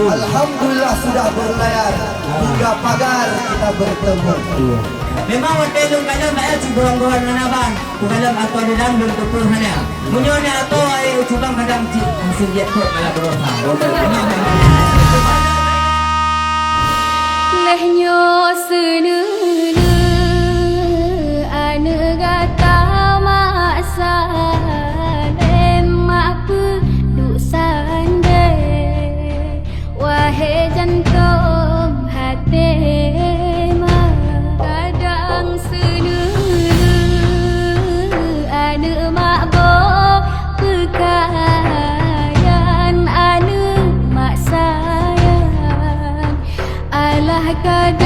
Alhamdulillah sudah berlayar hingga pagar kita bertemu. Memang hotel yung kalam ay sigurang-gurang na naman kung kalam ato nilang bertupur hanya. Munyo ni ato ay utubang kadang ang sinjat po malabrosa. Lehnyo senunu ane gata maksa lemak peduk sande wahai jantung hati kadang senunu ane makbok pekayan ane mak sayang alah kadang